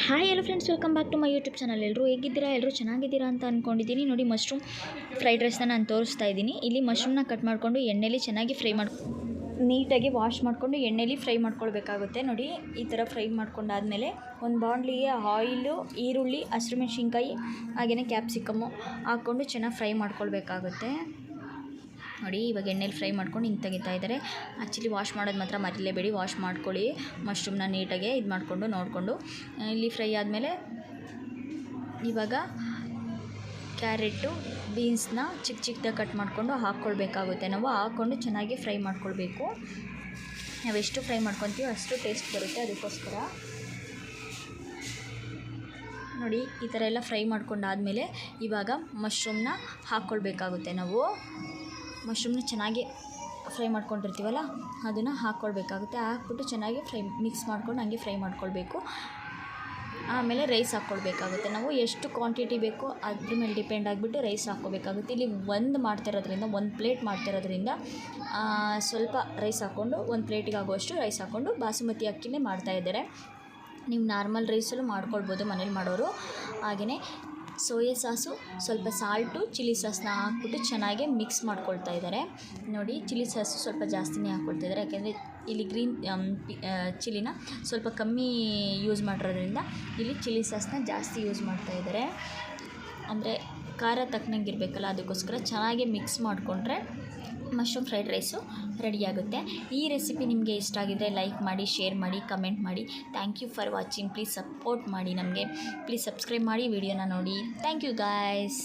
Hi hello friends, welcome back to my YouTube channel. ಎಲ್ಲರೂ ಹೇಗಿದ್ದೀರಾ? ಎಲ್ಲರೂ ಚೆನ್ನಾಗಿದ್ದೀರಾ ಅಂತ ಅಂದ್ಕೊಂಡಿದ್ದೀನಿ. ನೋಡಿ, ಮಶ್ರೂಮ್ ಫ್ರೈಡ್ ರೈಸ್ನ ನಾನು ತೋರಿಸ್ತಾ ಇದ್ದೀನಿ. ಇಲ್ಲಿ ಮಶ್ರೂಮ್ನ ಕಟ್ ಮಾಡಿಕೊಂಡು ಎಣ್ಣೆಲಿ ಚೆನ್ನಾಗಿ ನೀಟಾಗಿ ವಾಶ್ ಮಾಡಿಕೊಂಡು ಎಣ್ಣೆಲಿ ಫ್ರೈ ಮಾಡ್ಕೊಳ್ಬೇಕಾಗುತ್ತೆ. ನೋಡಿ, ಈ ಥರ ಫ್ರೈ ಮಾಡ್ಕೊಂಡಾದಮೇಲೆ ಒಂದು ಬಾಣಲಿಗೆ ಆಯಿಲು, ಈರುಳ್ಳಿ, ಹಸಿರುಮೆಣ್ಸಿನ್ಕಾಯಿ ಹಾಗೆಯೇ ಕ್ಯಾಪ್ಸಿಕಮ್ಮು ಹಾಕ್ಕೊಂಡು ಚೆನ್ನಾಗಿ ಫ್ರೈ ಮಾಡ್ಕೊಳ್ಬೇಕಾಗುತ್ತೆ. ನೋಡಿ, ಇವಾಗ ಎಣ್ಣೆಲಿ ಫ್ರೈ ಮಾಡ್ಕೊಂಡು ಹಿಂಗೆ ತೆಗಿತಾ ಇದ್ದಾರೆ. ಆ್ಯಕ್ಚುಲಿ ವಾಶ್ ಮಾಡೋದು ಮಾತ್ರ ಮರಿಲೇಬೇಡಿ, ವಾಶ್ ಮಾಡ್ಕೊಳ್ಳಿ. ಮಶ್ರೂಮ್ನ ನೀಟಾಗಿ ಇದು ಮಾಡಿಕೊಂಡು ನೋಡಿಕೊಂಡು ಇಲ್ಲಿ ಫ್ರೈ ಆದಮೇಲೆ ಇವಾಗ ಕ್ಯಾರೆಟು, ಬೀನ್ಸ್ನ ಚಿಕ್ಕ ಚಿಕ್ಕದಾಗಿ ಕಟ್ ಮಾಡಿಕೊಂಡು ಹಾಕ್ಕೊಳ್ಬೇಕಾಗುತ್ತೆ. ನಾವು ಹಾಕ್ಕೊಂಡು ಚೆನ್ನಾಗಿ ಫ್ರೈ ಮಾಡ್ಕೊಳ್ಬೇಕು. ನಾವೆಷ್ಟು ಫ್ರೈ ಮಾಡ್ಕೊತೀವೋ ಅಷ್ಟು ಟೇಸ್ಟ್ ಬರುತ್ತೆ. ಅದಕ್ಕೋಸ್ಕರ ನೋಡಿ, ಈ ಥರ ಎಲ್ಲ ಫ್ರೈ ಮಾಡ್ಕೊಂಡಾದಮೇಲೆ ಇವಾಗ ಮಶ್ರೂಮ್ನ ಹಾಕ್ಕೊಳ್ಬೇಕಾಗುತ್ತೆ. ನಾವು ಮಶ್ರೂಮ್ನ ಚೆನ್ನಾಗಿ ಫ್ರೈ ಮಾಡ್ಕೊಂಡಿರ್ತೀವಲ್ಲ, ಅದನ್ನು ಹಾಕ್ಕೊಳ್ಬೇಕಾಗುತ್ತೆ. ಹಾಕ್ಬಿಟ್ಟು ಚೆನ್ನಾಗಿ ಮಿಕ್ಸ್ ಮಾಡ್ಕೊಂಡು ಹಂಗೆ ಫ್ರೈ ಮಾಡ್ಕೊಳ್ಬೇಕು. ಆಮೇಲೆ ರೈಸ್ ಹಾಕ್ಕೊಳ್ಬೇಕಾಗುತ್ತೆ. ನಾವು ಎಷ್ಟು ಕ್ವಾಂಟಿಟಿ ಬೇಕೋ ಅದ್ರ ಮೇಲೆ ಡಿಪೆಂಡ್ ಆಗಿಬಿಟ್ಟು ರೈಸ್ ಹಾಕ್ಕೋಬೇಕಾಗುತ್ತೆ. ಇಲ್ಲಿ ಒಂದು ಪ್ಲೇಟ್ ಮಾಡ್ತಿರೋದ್ರಿಂದ ಸ್ವಲ್ಪ ರೈಸ್ ಹಾಕ್ಕೊಂಡು ಒಂದು ಪ್ಲೇಟಿಗೆ ಆಗುವಷ್ಟು ರೈಸ್ ಹಾಕ್ಕೊಂಡು ಬಾಸುಮತಿ ಅಕ್ಕಿನೇ ಮಾಡ್ತಾಯಿದ್ದಾರೆ. ನೀವು ನಾರ್ಮಲ್ ರೈಸಲ್ಲೂ ಮಾಡ್ಕೊಳ್ಬೋದು ಮನೇಲಿ ಮಾಡೋರು. ಹಾಗೆಯೇ ಸೋಯಾ ಸಾಸು, ಸ್ವಲ್ಪ ಸಾಲ್ಟು, ಚಿಲ್ಲಿ ಸಾಸನ್ನ ಹಾಕ್ಬಿಟ್ಟು ಚೆನ್ನಾಗಿ ಮಿಕ್ಸ್ ಮಾಡ್ಕೊಳ್ತಾ ಇದ್ದಾರೆ. ನೋಡಿ, ಚಿಲ್ಲಿ ಸಾಸು ಸ್ವಲ್ಪ ಜಾಸ್ತಿನೇ ಹಾಕ್ಕೊಳ್ತಾ ಇದ್ದಾರೆ. ಯಾಕೆಂದರೆ ಇಲ್ಲಿ ಗ್ರೀನ್ ಚಿಲ್ಲಿನ ಸ್ವಲ್ಪ ಕಮ್ಮಿ ಯೂಸ್ ಮಾಡಿರೋದ್ರಿಂದ ಇಲ್ಲಿ ಚಿಲ್ಲಿ ಸಾಸನ್ನ ಜಾಸ್ತಿ ಯೂಸ್ ಮಾಡ್ತಾ ಇದ್ದಾರೆ. ಅಂದರೆ ಖಾರ ತಕ್ಕನಂಗೆ ಇರಬೇಕಲ್ಲ, ಅದಕ್ಕೋಸ್ಕರ ಚೆನ್ನಾಗಿ ಮಿಕ್ಸ್ ಮಾಡಿಕೊಂಡ್ರೆ ಮಶ್ರೂಮ್ ಫ್ರೈಡ್ ರೈಸು ರೆಡಿಯಾಗುತ್ತೆ. ಈ ರೆಸಿಪಿ ನಿಮಗೆ ಇಷ್ಟ ಆಗಿದ್ದರೆ ಲೈಕ್ ಮಾಡಿ, ಶೇರ್ ಮಾಡಿ, ಕಮೆಂಟ್ ಮಾಡಿ. Thank you for watching. Please support ಮಾಡಿ ನಮಗೆ. ಪ್ಲೀಸ್ ಸಬ್ಸ್ಕ್ರೈಬ್ ಮಾಡಿ, ವಿಡಿಯೋನ ನೋಡಿ. Thank you guys.